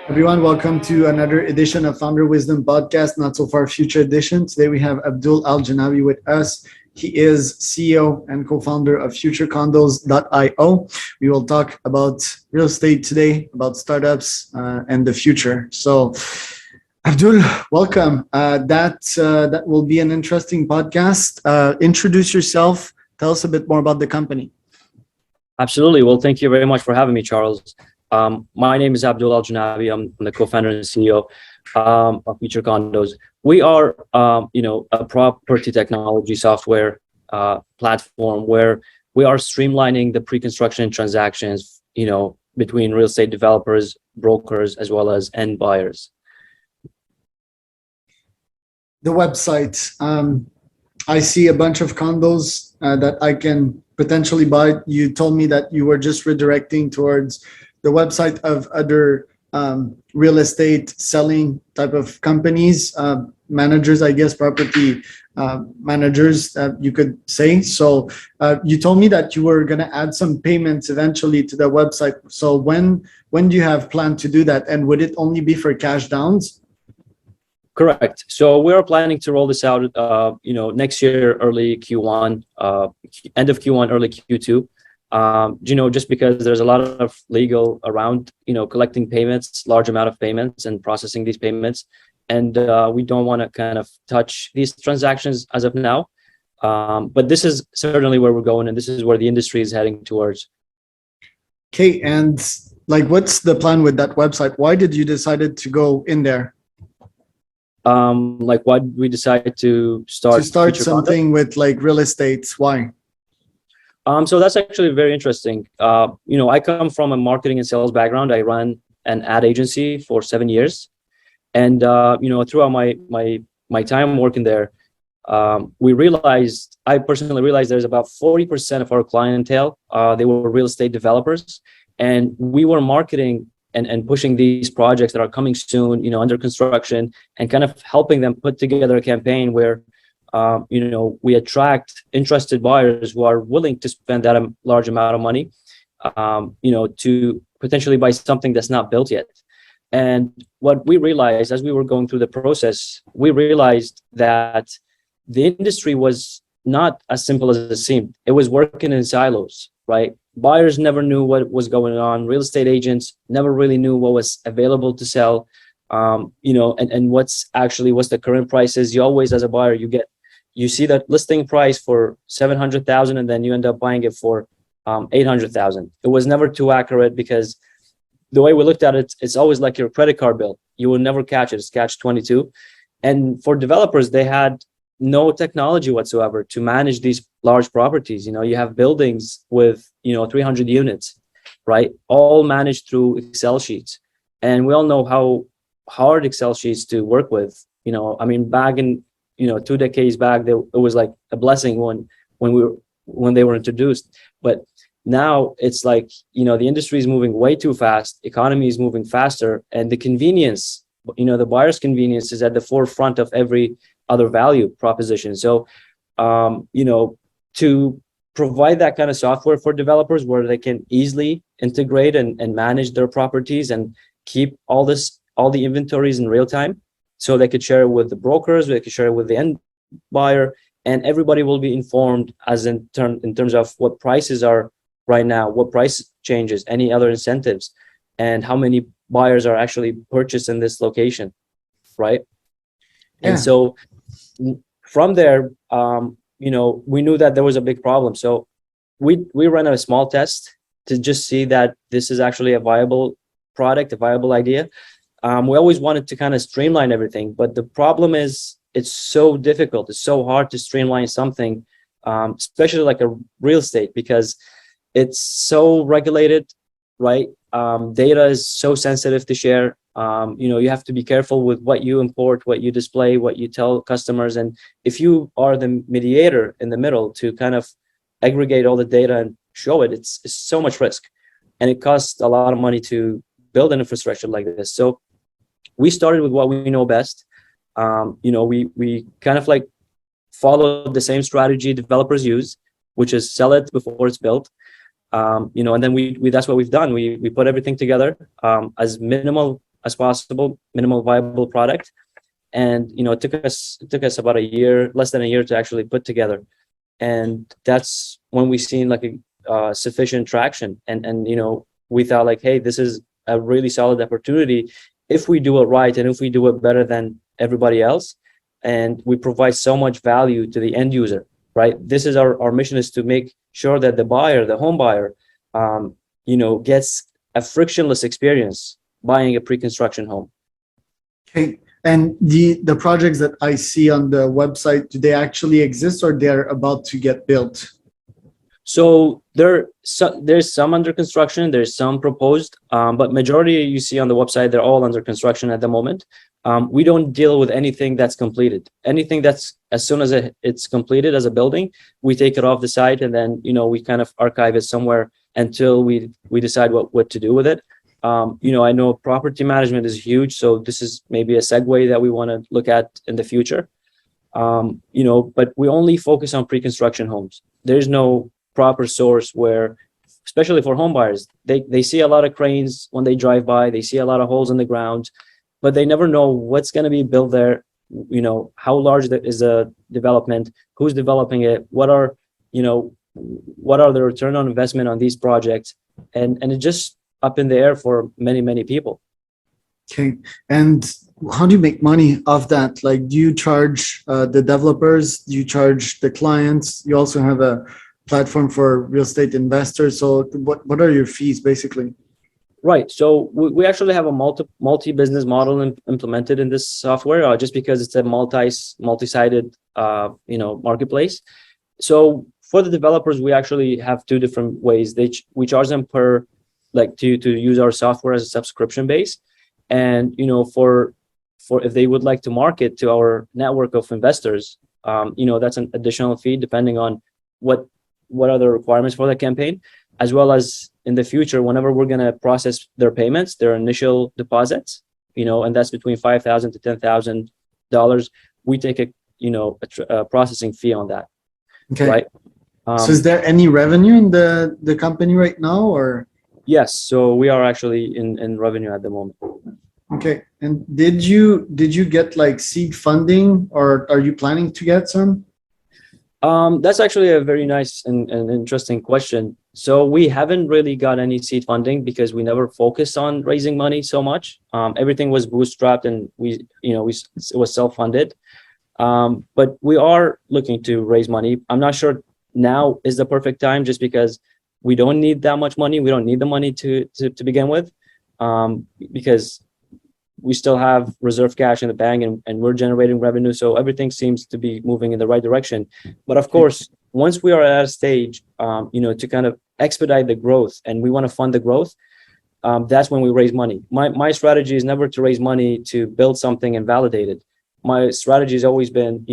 Everyone, welcome to another edition of Founder Wisdom Podcast, Not So Far Future Edition. Today we have Abdul Janabi with us. He is CEO and co-founder of Future Condos.io. We will talk about real estate today, about startups and the future. So, Abdul, welcome. That will be an interesting podcast. Introduce yourself. Tell us a bit more about the company. Absolutely. Well, thank you very much for having me, Charles. My name is Abdul Janabi. I'm the co-founder and CEO of Future Condos. We are, a property technology software platform where we are streamlining the pre-construction transactions, between real estate developers, brokers, as well as end buyers. The website. I see a bunch of condos that I can potentially buy. You told me that you were just redirecting towards the website of other real estate selling type of companies, managers, I guess, property managers, you could say. So you told me that you were going to add some payments eventually to the website. So when do you have planned to do that? And would it only be for cash downs? Correct. So we are planning to roll this out, next year, early Q1, end of Q1, early Q2. Just because there's a lot of legal around, collecting payments, large amount of payments and processing these payments. And we don't want to kind of touch these transactions as of now. But this is certainly where we're going, and this is where the industry is heading towards. Okay. And what's the plan with that website? Why did you decide to go in there? Why did we decide to start something with real estate? Why? So that's actually very interesting. I come from a marketing and sales background. I ran an ad agency for 7 years, and throughout my time working there, I personally realized there's about 40% of our clientele. They were real estate developers, and we were marketing and pushing these projects that are coming soon, under construction, and kind of helping them put together a campaign where, we attract interested buyers who are willing to spend that large amount of money, to potentially buy something that's not built yet. And what we realized as we were going through the process, we realized that the industry was not as simple as it seemed. It was working in silos, right? Buyers never knew what was going on. Real estate agents never really knew what was available to sell, and what's the current prices. You always, as a buyer, you see that listing price for 700,000, and then you end up buying it for 800,000. It was never too accurate, because the way we looked at it, it's always like your credit card bill. You will never catch it. It's catch-22. And for developers, they had no technology whatsoever to manage these large properties. You have buildings with 300 units, right? All managed through Excel sheets. And we all know how hard Excel sheets to work with. Back in 2 decades back, it was like a blessing when they were introduced. But now it's like, the industry is moving way too fast. Economy is moving faster, and the convenience, the buyer's convenience is at the forefront of every other value proposition. So, to provide that kind of software for developers where they can easily integrate and manage their properties and keep all the inventories in real time, so they could share it with the brokers, they could share it with the end buyer, and everybody will be informed in terms of what prices are right now, what price changes, any other incentives, and how many buyers are actually purchased in this location, right? Yeah. And so from there, we knew that there was a big problem. So we ran a small test to just see that this is actually a viable product, a viable idea. We always wanted to kind of streamline everything, but the problem is it's so difficult. It's so hard to streamline something, especially like a real estate, because it's so regulated, right? Data is so sensitive to share. You have to be careful with what you import, what you display, what you tell customers. And if you are the mediator in the middle to kind of aggregate all the data and show it, it's so much risk. And it costs a lot of money to build an infrastructure like this. So we started with what we know best. We kind of like followed the same strategy developers use, which is sell it before it's built. And then we that's what we've done. We put everything together as minimal as possible, minimal viable product. And it took us about a year, less than a year, to actually put together. And that's when we seen like a sufficient traction. And we thought like, hey, this is a really solid opportunity if we do it right and if we do it better than everybody else, and we provide so much value to the end user, right? This is our mission, is to make sure that the buyer, the home buyer, gets a frictionless experience buying a pre-construction home. Okay. And the projects that I see on the website, do they actually exist or they're about to get built? So there's some under construction, there's some proposed, but majority you see on the website, they're all under construction at the moment. We don't deal with anything that's completed. Anything that's, as soon as it's completed as a building, we take it off the site, and then we kind of archive it somewhere until we decide what to do with it. I know property management is huge, so this is maybe a segue that we want to look at in the future. But we only focus on pre-construction homes. There's no proper source where, especially for home buyers, they see a lot of cranes when they drive by, they see a lot of holes in the ground, but they never know what's going to be built there. How large is the development, who's developing it, what are the return on investment on these projects, and it just up in the air for many people. Okay. And how do you make money off that? Like, do you charge the developers? Do you charge the clients? You also have a platform for real estate investors. So what are your fees basically? Right. So we actually have a multi-business model implemented in this software, just because it's a multi-sided marketplace. So for the developers, we actually have two different ways. We charge them per, like, to use our software as a subscription base. And for if they would like to market to our network of investors, that's an additional fee depending on what are the requirements for the campaign, as well as in the future, whenever we're going to process their payments, their initial deposits, and that's between $5,000 to $10,000, we take a processing fee on that. Okay. Right. So is there any revenue in the company right now, or? Yes. So we are actually in revenue at the moment. Okay. And did you get like seed funding, or are you planning to get some? That's actually a very nice and interesting question. So we haven't really got any seed funding because we never focused on raising money so much. Everything was bootstrapped, and it was self-funded. But we are looking to raise money. I'm not sure now is the perfect time, just because we don't need that much money. We don't need the money to begin with, because we still have reserve cash in the bank, and we're generating revenue. So everything seems to be moving in the right direction. But of course, once we are at a stage, to kind of expedite the growth, and we want to fund the growth, that's when we raise money. My strategy is never to raise money to build something and validate it. My strategy has always been,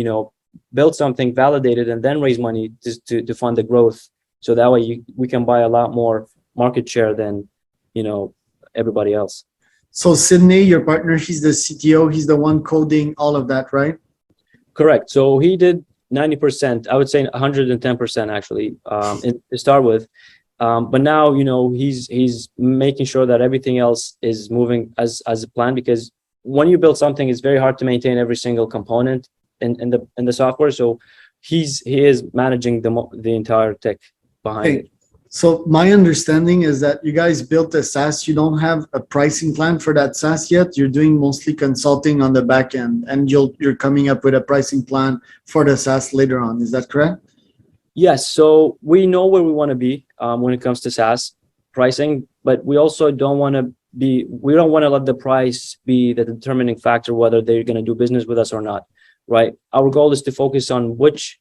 build something, validate it, and then raise money to fund the growth. So that way we can buy a lot more market share than, everybody else. So Sydney, your partner, he's the CTO. He's the one coding all of that, right? Correct. So he did 90%. I would say 110% actually, to start with. But now, he's making sure that everything else is moving as a plan, because when you build something, it's very hard to maintain every single component in the software. So he is managing the entire tech behind it. So my understanding is that you guys built a SaaS. You don't have a pricing plan for that SaaS yet. You're doing mostly consulting on the back end, and you're coming up with a pricing plan for the SaaS later on. Is that correct? Yes. So we know where we want to be when it comes to SaaS pricing, but we also don't want to let the price be the determining factor whether they're going to do business with us or not. Right. Our goal is to focus on which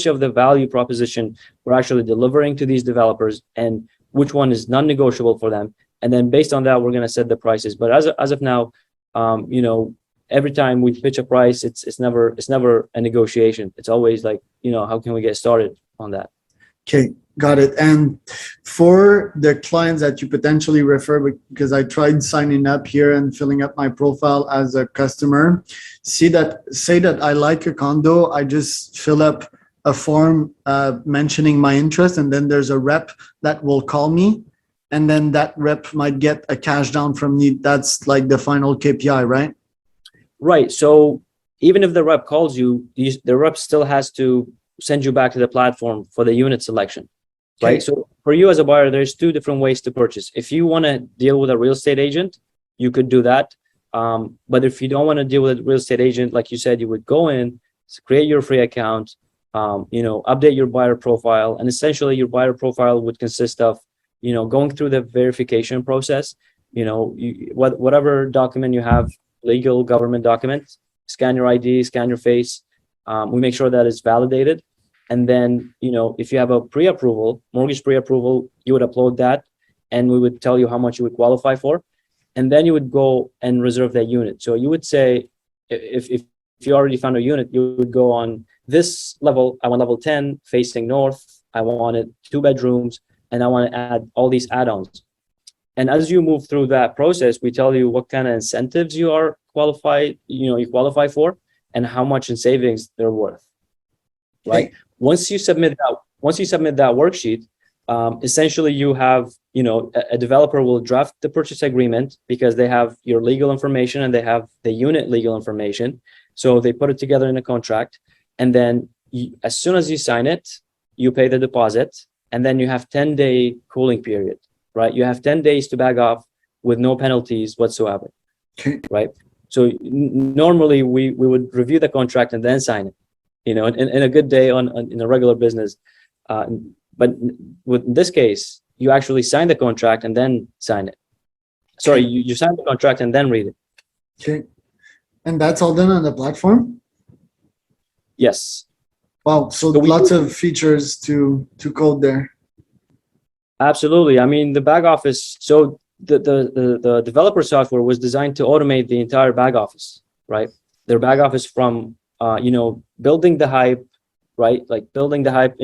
of the value proposition we're actually delivering to these developers, and which one is non-negotiable for them. And then based on that, we're going to set the prices. But as of now, every time we pitch a price, it's never a negotiation. It's always like, how can we get started on that? Okay, got it. And for the clients that you potentially refer, because I tried signing up here and filling up my profile as a customer, say that I like a condo, I just fill up a form mentioning my interest, and then there's a rep that will call me and then that rep might get a cash down from me. That's like the final KPI, right? Right. So even if the rep calls you, the rep still has to send you back to the platform for the unit selection. Okay. Right. So for you as a buyer, there's two different ways to purchase. If you want to deal with a real estate agent, you could do that. But if you don't want to deal with a real estate agent, like you said, you would go in, create your free account, update your buyer profile, and essentially your buyer profile would consist of, going through the verification process. Whatever document you have, legal government document, scan your ID, scan your face. We make sure that it's validated. And then, if you have a pre-approval, mortgage pre-approval, you would upload that and we would tell you how much you would qualify for. And then you would go and reserve that unit. So you would say, if you already found a unit, you would go on this level. I want level 10 facing north. I wanted 2 bedrooms and I want to add all these add-ons. And as you move through that process, we tell you what kind of incentives you are qualified, you qualify for and how much in savings they're worth. Right. Okay. Once you submit that worksheet, essentially you have, a developer will draft the purchase agreement because they have your legal information and they have the unit legal information. So they put it together in a contract. And then as soon as you sign it, you pay the deposit and then you have 10-day cooling period, right? You have 10 days to back off with no penalties whatsoever, Okay. right? So normally we would review the contract and then sign it. In a good day in a regular business. But with this case, you actually sign the contract and then sign it. Sorry, you sign the contract and then read it. Okay. And that's all done on the platform? Yes. Wow. So lots of features to code there. Absolutely. I mean, the back office. So the developer software was designed to automate the entire back office, right? Their back office from building the hype, right? Like building the hype,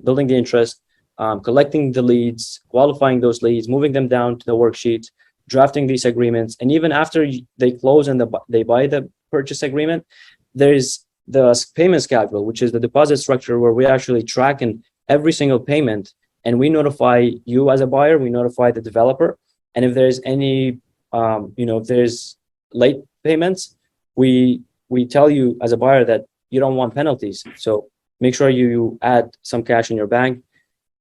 building the interest, collecting the leads, qualifying those leads, moving them down to the worksheet, drafting these agreements. And even after they close and they buy the purchase agreement, there's the payment schedule, which is the deposit structure where we actually track in every single payment and we notify you as a buyer, we notify the developer. And if there's any, if there's late payments, we tell you as a buyer that you don't want penalties. So make sure you add some cash in your bank.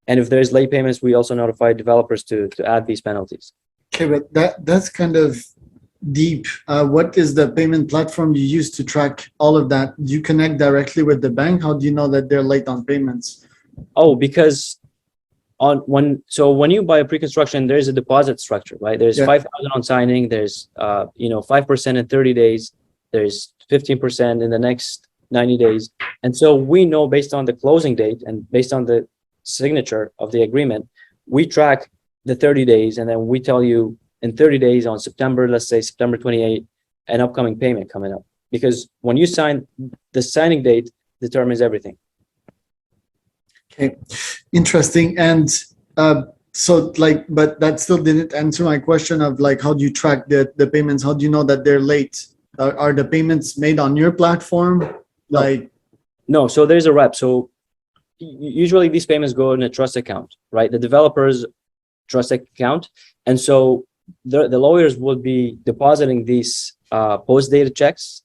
And if there's late payments, we also notify developers to add these penalties. Okay, but that's kind of deep. What is the payment platform you use to track all of that? Do you connect directly with the bank? How do you know that they're late on payments? Oh, because when you buy a pre-construction, there's a deposit structure, right? There's 5,000 on signing. There's 5% in 30 days. There's 15% in the next 90 days. And so we know based on the closing date and based on the signature of the agreement, we track the 30 days and then we tell you in 30 days on September, let's say September 28, an upcoming payment coming up. Because when you sign, the signing date determines everything. Okay, interesting. And but that still didn't answer my question of like, how do you track the payments? How do you know that they're late? Are the payments made on your platform? No, so there's a rep. So usually these payments go in a trust account, right? The developer's trust account. And so the lawyers will be depositing these post-dated checks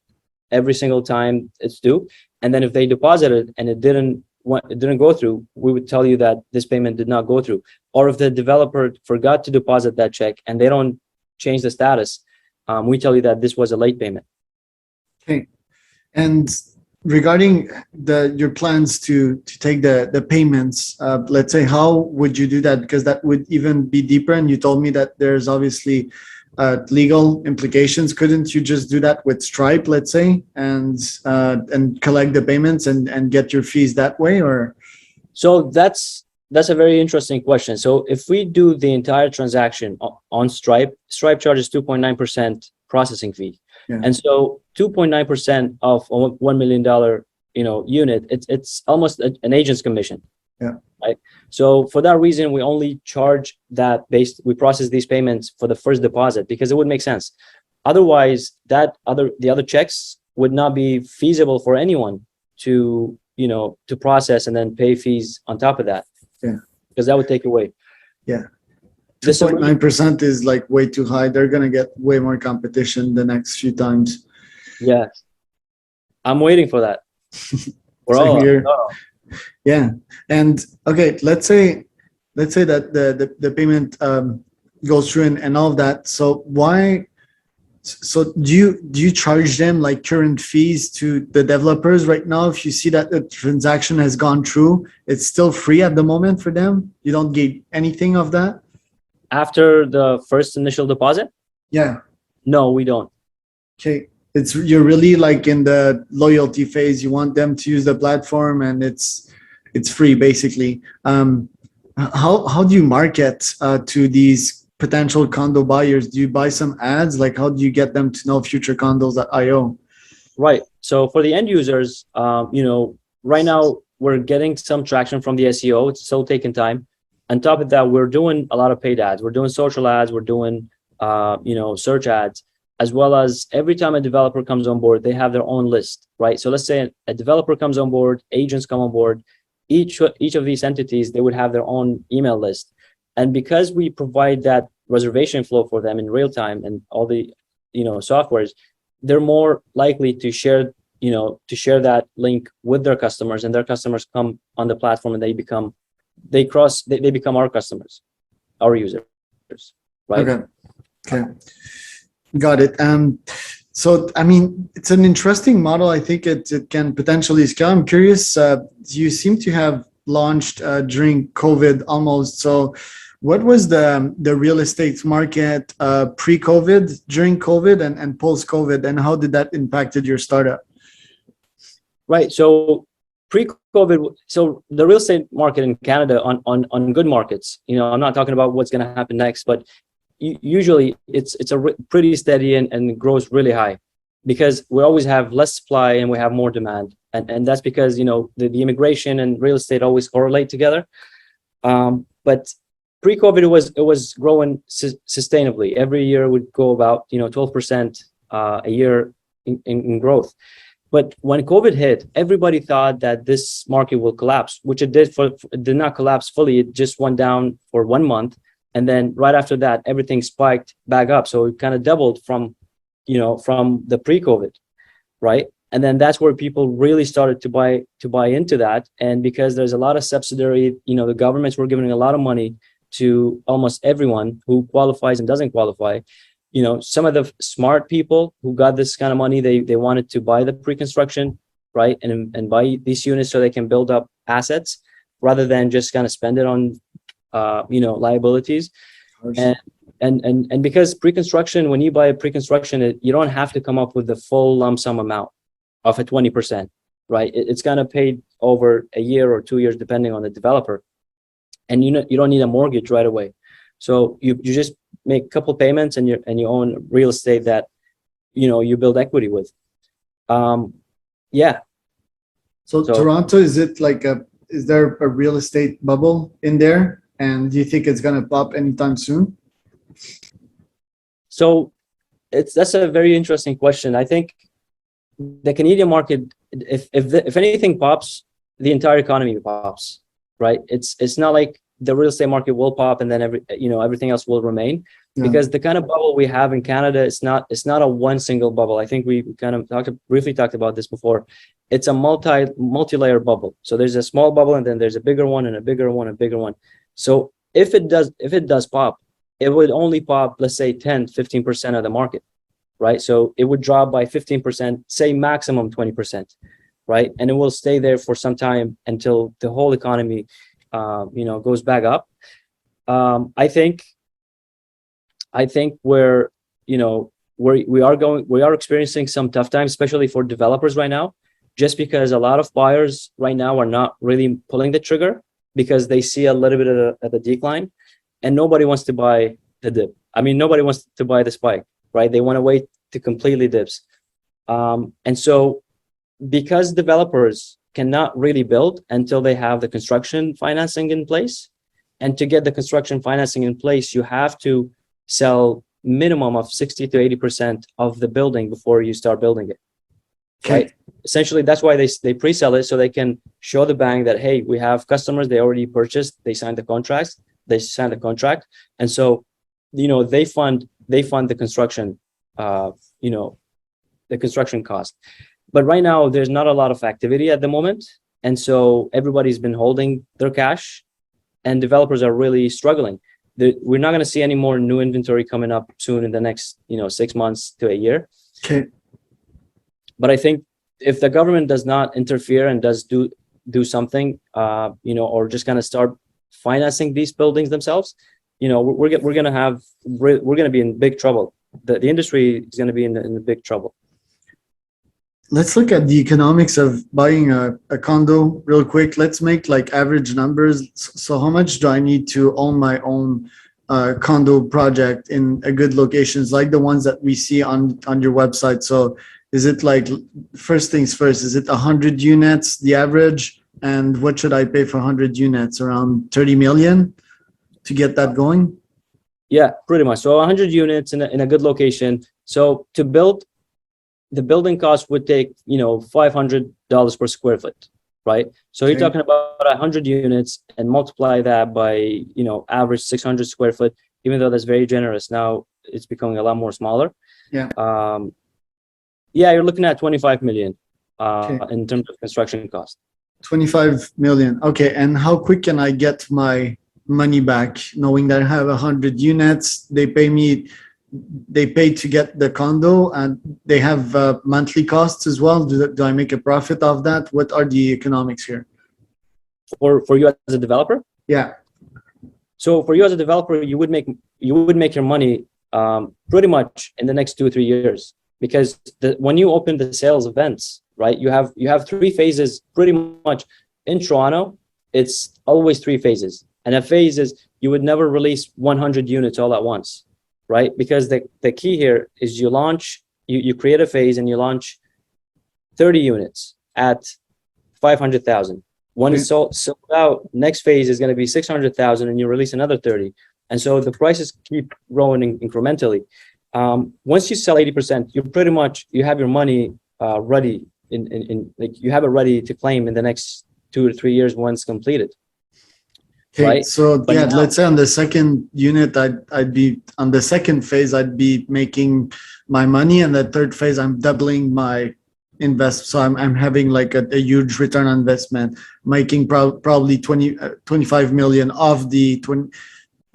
every single time it's due. And then if they deposited and it didn't go through, we would tell you that this payment did not go through. Or if the developer forgot to deposit that check and they don't change the status, we tell you that this was a late payment. Okay. And regarding your plans to take the payments, let's say, how would you do that? Because that would even be deeper. And you told me that there's obviously legal implications. Couldn't you just do that with Stripe, let's say, and collect the payments and get your fees that way? Or so that's a very interesting question. So if we do the entire transaction on Stripe charges 2.9% processing fee. Yeah. And so 2.9% of $1 million, unit, it's almost an agent's commission. Yeah. Right. So for that reason, we only charge that we process these payments for the first deposit because it would make sense. Otherwise, the other checks would not be feasible for anyone to process and then pay fees on top of that. Yeah. Because that would take away. Yeah. 2.9% is like way too high. They're gonna get way more competition the next few times. Yes, I'm waiting for that. We're Same all here. Yeah. And okay, let's say that the payment goes through and all of that. So why? So do you charge them like current fees to the developers right now? If you see that the transaction has gone through, it's still free at the moment for them. You don't get anything of that. after the first initial deposit. Yeah. No, we don't. Okay. You're really like in the loyalty phase. You want them to use the platform, and it's free basically. How do you market to these potential condo buyers? Do you buy some ads? Like, how do you get them to know futurecondos.io? Right. So for the end users, right now we're getting some traction from the SEO. It's still taking time. On top of that, we're doing a lot of paid ads. We're doing social ads. We're doing, search ads, as well as every time a developer comes on board, they have their own list, right? So let's say a developer comes on board, agents come on board. Each of these entities, they would have their own email list. And because we provide that reservation flow for them in real time and all the, softwares, they're more likely to share that link with their customers, and their customers come on the platform and they become our customers, our users, right? Okay. Got it. So, I mean, it's an interesting model. I think it can potentially scale. I'm curious, you seem to have launched during COVID almost. So what was the real estate market pre-COVID, during COVID, and post-COVID, and how did that impacted your startup? Right. So pre-COVID, so the real estate market in Canada on good markets, I'm not talking about what's going to happen next, but usually it's pretty steady and grows really high, because we always have less supply and we have more demand, and that's because the immigration and real estate always correlate together. But pre-COVID it was growing sustainably. Every year would go about 12% a year in growth. But when COVID hit, everybody thought that this market will collapse, which it did. It did not collapse fully. It just went down for 1 month. And then right after that, everything spiked back up. So it kind of doubled from the pre-COVID, right? And then that's where people really started to buy into that. And because there's a lot of subsidiary, the governments were giving a lot of money to almost everyone who qualifies and doesn't qualify. Some of the smart people who got this kind of money, they wanted to buy the pre-construction, right? And buy these units so they can build up assets rather than just kind of spend it on liabilities. And because pre-construction, when you buy a pre-construction, you don't have to come up with the full lump sum amount of a 20%, right? It's kind of paid over a year or 2 years, depending on the developer. And you don't need a mortgage right away. So you just make a couple payments and you own real estate that, you build equity with. Yeah. So Toronto, is there a real estate bubble in there? And do you think it's going to pop anytime soon? So that's a very interesting question. I think the Canadian market, if anything pops, the entire economy pops, right? It's not like the real estate market will pop and then everything else will remain. Yeah. Because the kind of bubble we have in Canada, it's not a one single bubble. I think we kind of briefly talked about this before. It's a multi-layer bubble. So there's a small bubble and then there's a bigger one and a bigger one, a bigger one. So if it does pop, it would only pop, let's say 10-15% of the market, right? So it would drop by 15%, say maximum 20%, right? And it will stay there for some time until the whole economy goes back up. I think we are experiencing some tough times, especially for developers right now, just because a lot of buyers right now are not really pulling the trigger because they see a little bit of the decline, and nobody wants to buy the dip. I mean, nobody wants to buy the spike, right? They want to wait to completely dips. And so because developers cannot really build until they have the construction financing in place. And to get the construction financing in place, you have to sell minimum of 60 to 80% of the building before you start building it. Okay. Right? Essentially, that's why they pre-sell it, so they can show the bank that, hey, we have customers, they already purchased, they signed the contracts, they sign the contract, and so they fund the construction, the construction cost. But right now there's not a lot of activity at the moment, and so everybody's been holding their cash, and developers are really struggling. We're not going to see any more new inventory coming up soon in the next 6 months to a year. Okay. But I think if the government does not interfere and does do something, or just kind of start financing these buildings themselves, we're going to be in big trouble. The industry is going to be in big trouble. Let's look at the economics of buying a condo real quick. Let's make like average numbers. So how much do I need to own my own condo project in a good locations like the ones that we see on your website? So is it like, first things first, is it 100 units, the average? And what should I pay for 100 units? Around 30 million to get that going? Yeah, pretty much. So 100 units in a good location. So to build, the building cost would take, $500 per square foot, right? So you're talking about 100 units and multiply that by, average 600 square foot, even though that's very generous. Now it's becoming a lot more smaller. Yeah. You're looking at 25 million in terms of construction cost. 25 million. Okay. And how quick can I get my money back, knowing that I have 100 units? They pay to get the condo, and they have monthly costs as well. Do I make a profit off that? What are the economics here? For you as a developer? Yeah. So for you as a developer, you would make your money pretty much in the next 2 or 3 years, because when you open the sales events, right, you have 3 phases pretty much. In Toronto, it's always 3 phases, and a phase is you would never release 100 units all at once. Right? Because the key here is you create a phase and you launch 30 units at 500,000. When it's sold out, next phase is going to be 600,000 and you release another 30. And so the prices keep growing incrementally. Once you sell 80%, you have your money ready you have it ready to claim in the next 2 or 3 years once completed. Okay, right? So But yeah, now, let's say on the second unit, I'd be on the second phase, I'd be making my money, and the third phase, I'm doubling my invest. So I'm having like a huge return on investment, making probably 25 million of the 20.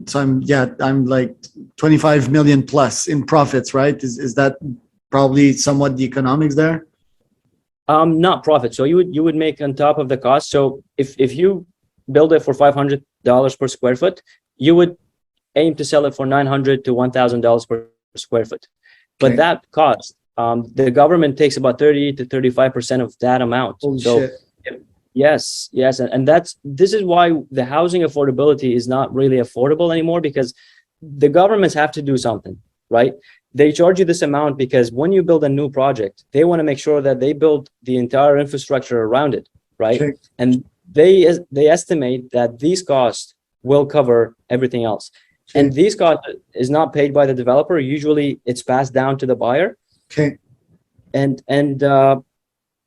So I'm like 25 million plus in profits, right? Is that probably somewhat the economics there? Not profit. So you would make on top of the cost. So if you build it for $500 per square foot, you would aim to sell it for $900 to $1,000 per square foot. But that cost, the government takes about 30 to 35% of that amount. Holy shit. Yes. And this is why the housing affordability is not really affordable anymore, because the governments have to do something, right? They charge you this amount because when you build a new project, they want to make sure that they build the entire infrastructure around it, right? Okay. And they estimate that these costs will cover everything else. Okay. And these costs is not paid by the developer. Usually it's passed down to the buyer. Okay. And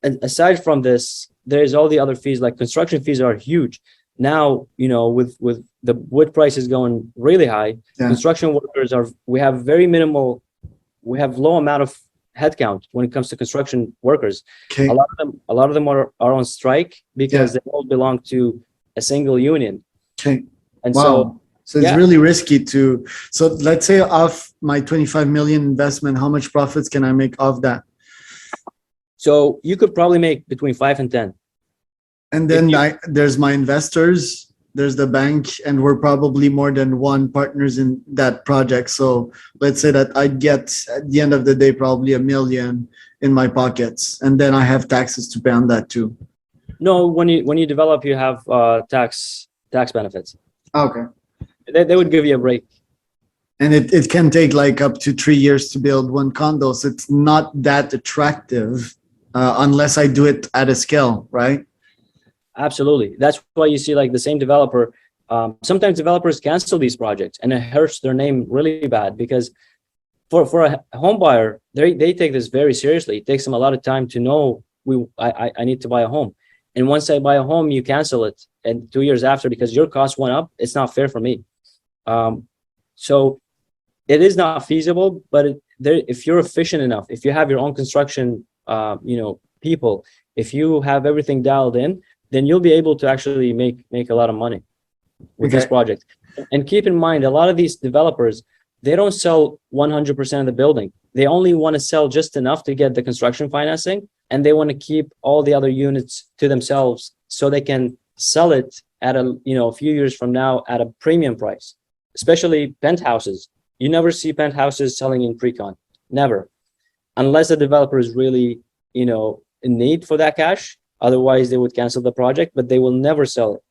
aside from this, there's all the other fees, like construction fees are huge. Now, with the wood prices going really high, construction workers we have low amount of headcount when it comes to construction workers. Okay. A lot of them are on strike because they all belong to a single union. Okay. And wow. So it's really risky to. So let's say off my 25 million investment, how much profits can I make off that? So you could probably make between 5 and 10. And then there's my investors, there's the bank, and we're probably more than one partners in that project. So let's say that I get at the end of the day probably $1 million in my pockets, and then I have taxes to pay on that too. No, when you develop, you have tax benefits. Okay. They would give you a break. And it can take like up to 3 years to build one condo. So it's not that attractive unless I do it at a scale, right? Absolutely. That's why you see like the same developer. Sometimes developers cancel these projects and it hurts their name really bad, because for a home buyer, they take this very seriously. It takes them a lot of time to know I need to buy a home. And once I buy a home, you cancel it. And 2 years after, because your cost went up, it's not fair for me. So it is not feasible, but if you're efficient enough, if you have your own construction, people, if you have everything dialed in, then you'll be able to actually make a lot of money with this Okay. project. And keep in mind, a lot of these developers, they don't sell 100% of the building. They only want to sell just enough to get the construction financing, and they want to keep all the other units to themselves so they can sell it at a few years from now at a premium price, especially penthouses. You never see penthouses selling in pre-con, never, unless the developer is really, in need for that cash. Otherwise, they would cancel the project, but they will never sell it.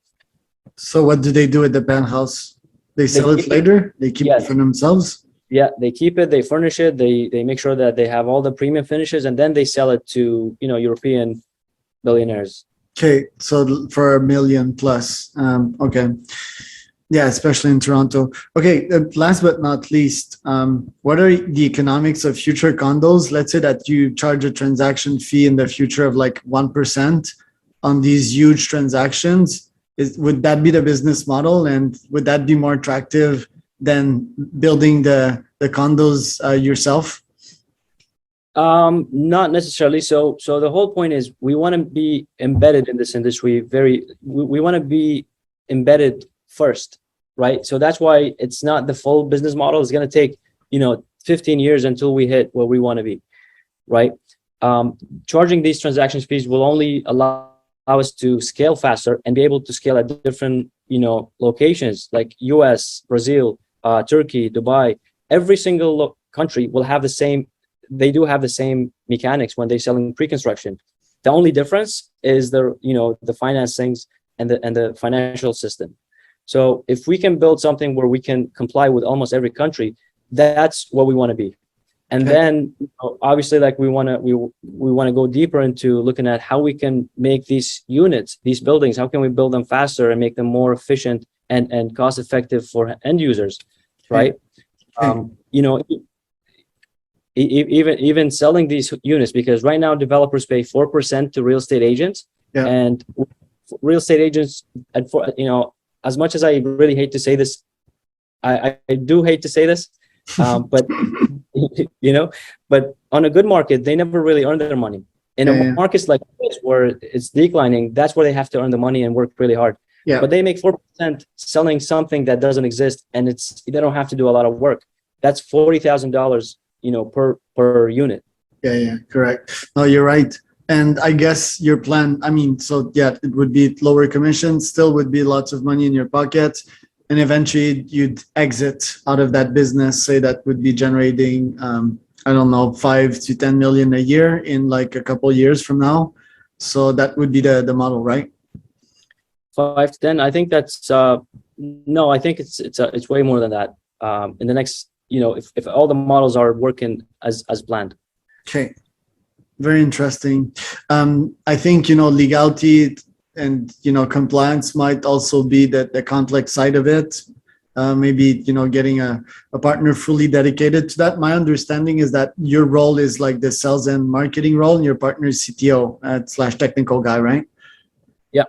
So what do they do with the penthouse? They sell it keep it. later? They keep it Yes. for themselves? Yeah, they keep it, they furnish it, they make sure that they have all the premium finishes, and then they sell it to, European billionaires. Okay, so for a million plus. Okay. Yeah, especially in Toronto. Okay, last but not least, what are the economics of future condos? Let's say that you charge a transaction fee in the future of like 1% on these huge transactions. Would that be the business model? And would that be more attractive than building the condos yourself? Not necessarily. So the whole point is we want to be embedded in this industry. We want to be embedded first, right? So that's why it's not the full business model. It's going to take, 15 years until we hit where we want to be, right? Charging these transaction fees will only allow us to scale faster and be able to scale at different, locations like US, Brazil, Turkey, Dubai. Every single country will have the same. They do have the same mechanics when they're selling pre-construction. The only difference is the financings and the financial system. So if we can build something where we can comply with almost every country, that's what we want to be. And Okay. then obviously, like we want to go deeper into looking at how we can make these units, these buildings, how can we build them faster and make them more efficient and cost effective for end users, right? Okay. Even selling these units, because right now developers pay 4% to real estate agents. Yeah. And real estate agents, as much as I really hate to say this, I do hate to say this, but but on a good market, they never really earn their money. In Yeah. markets like this where it's declining, that's where they have to earn the money and work really hard. Yeah. But they make 4% selling something that doesn't exist, and they don't have to do a lot of work. That's $40,000, per unit. Yeah, correct. No, you're right. And I guess your plan, so yeah, it would be lower commission, still would be lots of money in your pocket. And eventually you'd exit out of that business, say that would be generating, I don't know, 5 to 10 million a year in like a couple years from now. So that would be the model, right? 5 to 10. I think that's, no, I think it's way more than that. In the next, if all the models are working as planned. Okay. Very interesting. I think, legality and, compliance might also be the complex side of it. Maybe, getting a partner fully dedicated to that. My understanding is that your role is like the sales and marketing role, and your partner is CTO / technical guy, right? Yeah.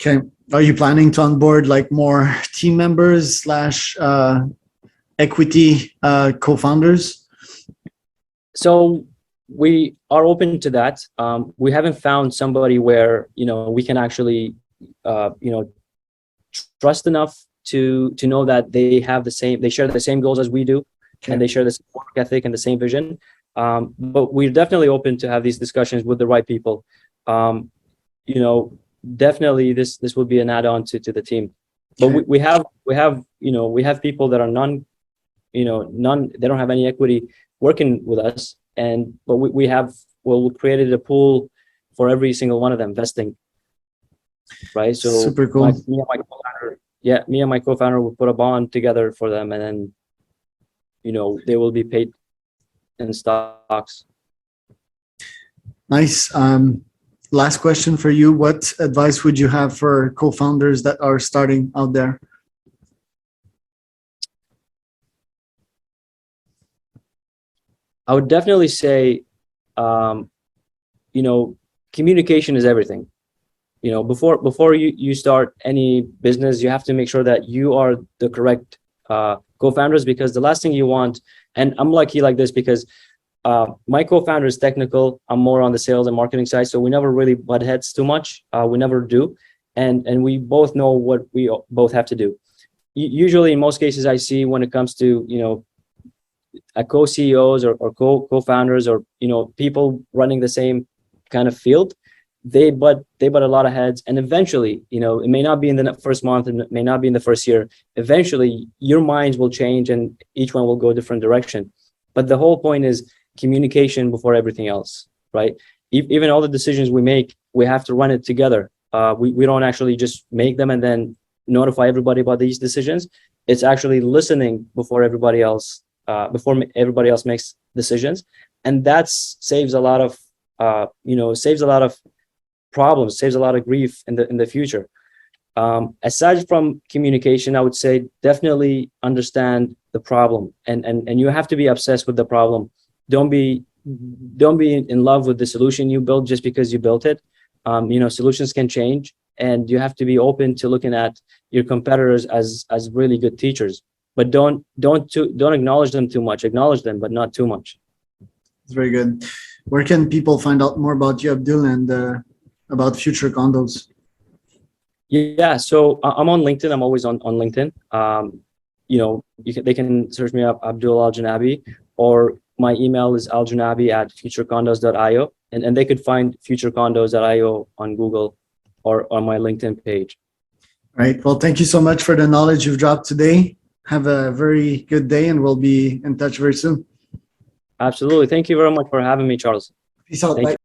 Okay. Are you planning to onboard like more team members / equity co-founders? So we are open to that. We haven't found somebody where we can actually trust enough to know that they share the same goals as we do. Okay. And they share the same work ethic and the same vision. But we're definitely open to have these discussions with the right people. Definitely this will be an add-on to the team. But okay. we have people that are they don't have any equity working with us. But we created a pool for every single one of them vesting. Right. So super cool. Me and my co-founder will put a bond together for them, and then, they will be paid in stocks. Nice. Last question for you. What advice would you have for co-founders that are starting out there? I would definitely say, communication is everything. Before you start any business, you have to make sure that you are the correct co-founders, because the last thing you want, and I'm lucky like this because my co-founder is technical. I'm more on the sales and marketing side, so we never really butt heads too much. We never do, and we both know what we both have to do. Usually, in most cases, I see when it comes to co-CEOs or co-founders or people running the same kind of field, they butt a lot of heads, and eventually, it may not be in the first month and it may not be in the first year. Eventually, your minds will change and each one will go a different direction. But the whole point is communication before everything else, right? Even all the decisions we make, we have to run it together. We don't actually just make them and then notify everybody about these decisions. It's actually listening before everybody else makes decisions, and that saves a lot of problems, saves a lot of grief in the future. Aside from communication, I would say definitely understand the problem, and you have to be obsessed with the problem. Don't be in love with the solution you built just because you built it. Solutions can change, and you have to be open to looking at your competitors as really good teachers. But don't acknowledge them too much. Acknowledge them, but not too much. It's very good. Where can people find out more about you, Abdul, and about Future Condos? Yeah, so I'm on LinkedIn. I'm always on LinkedIn. They can search me up, Abdul Al Janabi, or my email is aljanabi@futurecondos.io, and they could find futurecondos.io on Google or on my LinkedIn page. All right. Well, thank you so much for the knowledge you've dropped today. Have a very good day, and we'll be in touch very soon. Absolutely. Thank you very much for having me, Charles. Peace out. Bye.